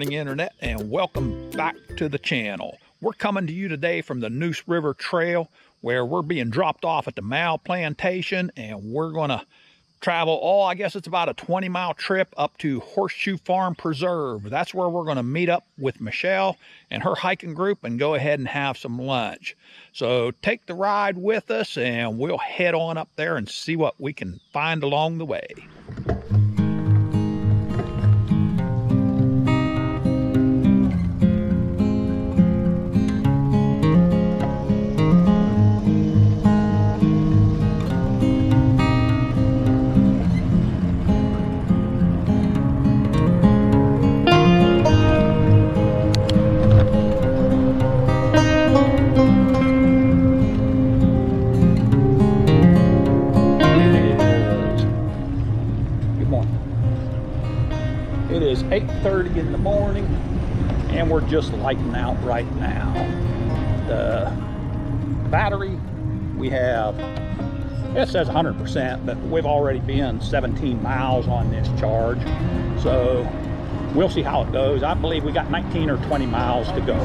morning, Internet, and welcome back to the channel. We're coming to you today from the Neuse River Trail, where we're being dropped off at the Mal Plantation, and we're going to travel, I guess it's about a 20-mile trip up to Horseshoe Farm Preserve. That's where we're going to meet up with Michelle and her hiking group and go ahead and have some lunch. So take the ride with us, and we'll head on up there and see what we can find along the way. It is 8:30 in the morning, and we're just lighting out right now. The battery, we have, it says 100%, but we've already been 17 miles on this charge. So we'll see how it goes. I believe we got 19 or 20 miles to go.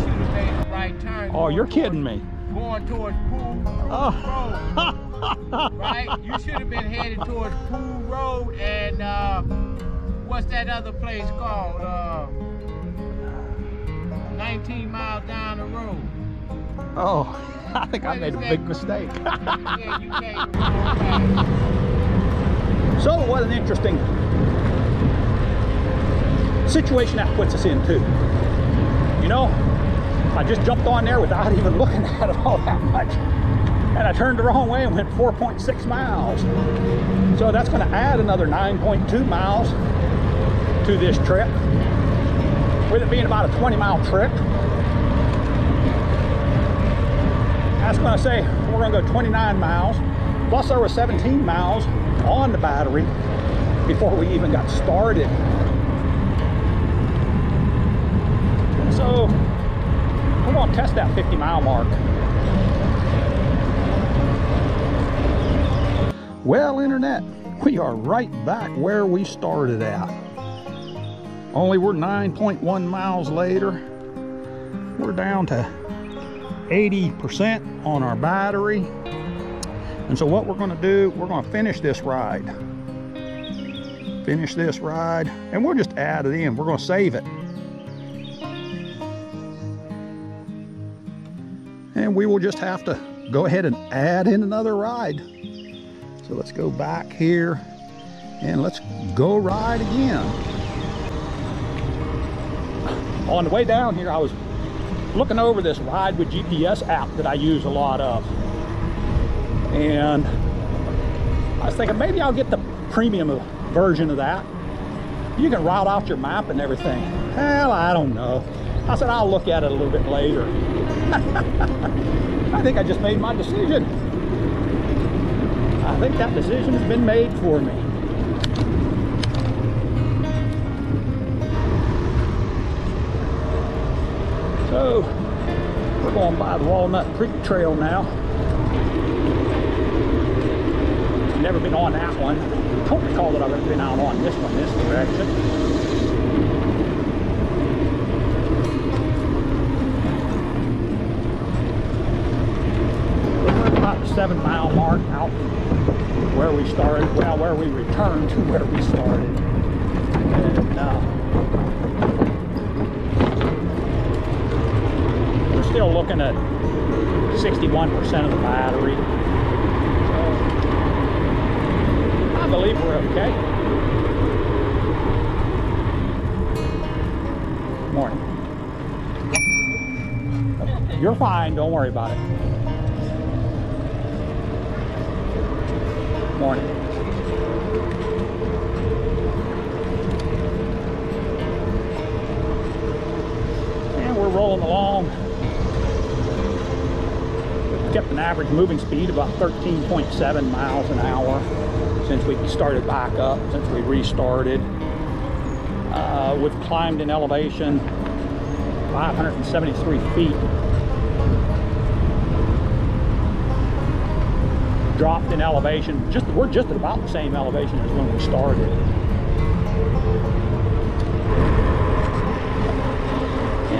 Right turn. Oh, you're kidding me. Going towards Pool Road. Right? You should have been headed towards Pool Road and what's that other place called? 19 miles down the road. Oh, I think I made a big mistake. Yeah, you can't go back. So what an interesting situation that puts us in too. You know, I just jumped on there without even looking at it all that much. And I turned the wrong way and went 4.6 miles. So that's going to add another 9.2 miles to this trip, with it being about a 20-mile trip. That's going to say we're going to go 29 miles, plus there were 17 miles on the battery before we even got started. So we're going to test that 50-mile mark. Well, Internet, we are right back where we started at. Only we're 9.1 miles later. We're down to 80% on our battery. And so what we're going to do, we're going to finish this ride. And we'll just add it in. We're going to save it. And we will just have to go ahead and add in another ride. So let's go back here and let's go ride again. On the way down here, I was looking over this Ride with GPS app that I use a lot of. And I was thinking maybe I'll get the premium version of that. You can route out your map and everything. Hell, I don't know. I said I'll look at it a little bit later. I think I just made my decision. I think that decision has been made for me. So we're going by the Walnut Creek Trail now. Never been on that one. Don't recall that I've ever been out on this one, this direction. We're about the 7-mile mark out where we started, well, where we returned to where we started. And we're still looking at 61% of the battery. So I believe we're okay. Morning. You're fine, don't worry about it. Morning. And we're rolling along. We've kept an average moving speed about 13.7 miles an hour since we started back up, since we restarted. We've climbed in elevation 573 feet. Dropped in elevation. We're just at about the same elevation as when we started.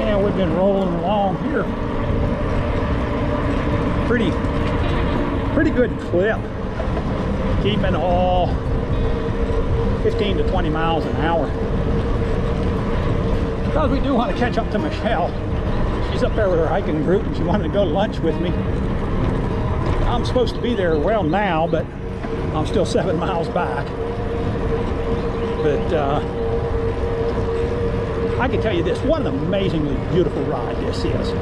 And we've been rolling along here. Pretty good clip. Keeping all 15 to 20 miles an hour. Because we do want to catch up to Michelle. She's up there with her hiking group and she wanted to go to lunch with me. I'm supposed to be there well now, but I'm still 7 miles back. But I can tell you this, what an amazingly beautiful ride this is.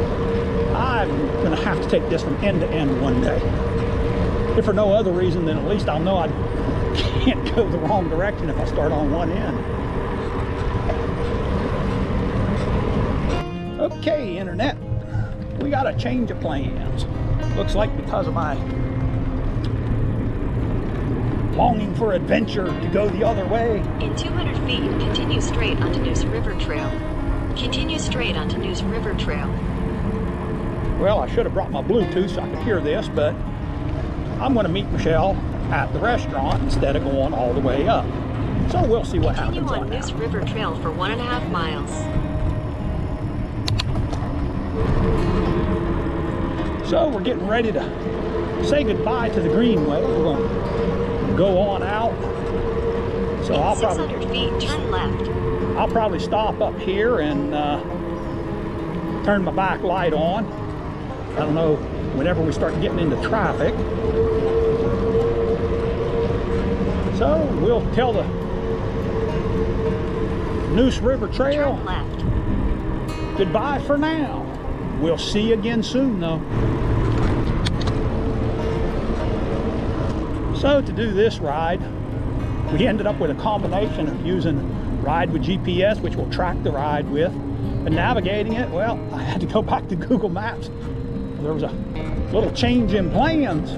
I'm going to have to take this from end to end one day. If for no other reason, then at least I'll know I can't go the wrong direction if I start on one end. Okay, Internet, we got a change of plans. Looks like because of my longing for adventure to go the other way. In 200 feet, continue straight onto Neuse River Trail. Continue straight onto Neuse River Trail. Well, I should have brought my Bluetooth so I could hear this, but I'm going to meet Michelle at the restaurant instead of going all the way up. So we'll see what happens on that. Continue on Neuse River Trail for 1.5 miles. So we're getting ready to say goodbye to the Greenway. We're going to go on out. So In I'll 600 feet, turn left. I'll probably stop up here and turn my back light on. I don't know, whenever we start getting into traffic. So we'll tell the Neuse River Trail Turn left. goodbye for now. We'll see you again soon though. So to do this ride, we ended up with a combination of using Ride with GPS, which we'll track the ride with, and navigating it. Well, I had to go back to Google Maps. There was a little change in plans.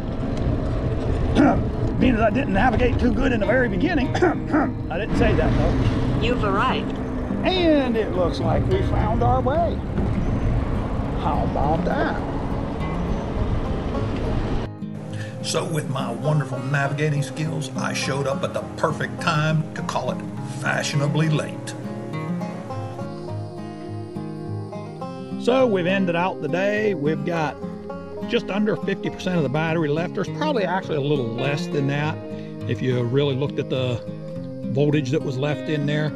Being that I didn't navigate too good in the very beginning. I didn't say that though. You've arrived. And it looks like we found our way. How about that? So with my wonderful navigating skills, I showed up at the perfect time to call it fashionably late. So we've ended out the day. We've got just under 50% of the battery left. There's probably actually a little less than that if you really looked at the voltage that was left in there.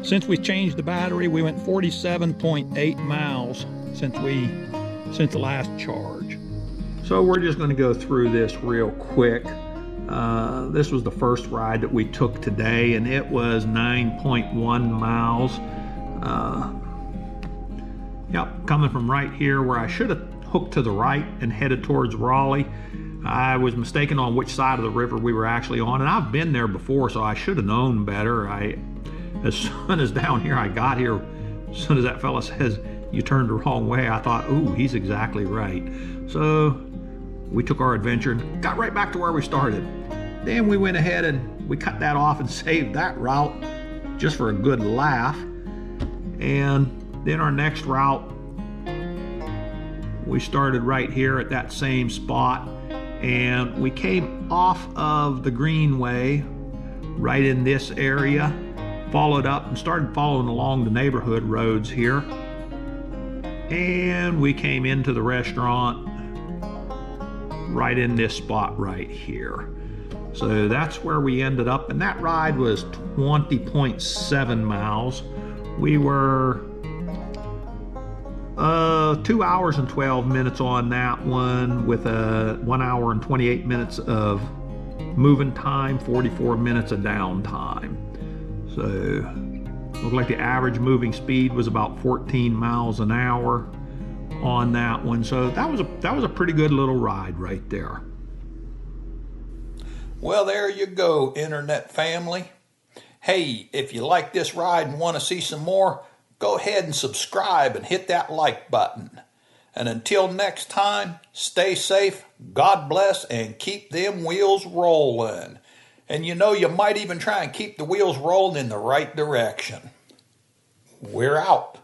Since we changed the battery, we went 47.8 miles since the last charge. So we're just going to go through this real quick. This was the first ride that we took today, and it was 9.1 miles. Yep, coming from right here where I should have hooked to the right and headed towards Raleigh. I was mistaken on which side of the river we were actually on, and I've been there before, so I should have known better. As soon as down here I got here, as soon as that fella says you turned the wrong way, I thought, ooh, he's exactly right. So we took our adventure and got right back to where we started. Then we went ahead and we cut that off and saved that route just for a good laugh. And then our next route, we started right here at that same spot, and we came off of the Greenway right in this area, followed up and started following along the neighborhood roads here, and we came into the restaurant right in this spot right here. So that's where we ended up, and that ride was 20.7 miles. We were 2 hours and 12 minutes on that one, with a 1 hour and 28 minutes of moving time, 44 minutes of downtime. So looked like the average moving speed was about 14 miles an hour on that one. So that was a pretty good little ride right there. Well, there you go, Internet family. Hey, if you like this ride and want to see some more, go ahead and subscribe and hit that like button. And until next time, stay safe, God bless, and keep them wheels rolling. And you know, you might even try and keep the wheels rolling in the right direction. We're out.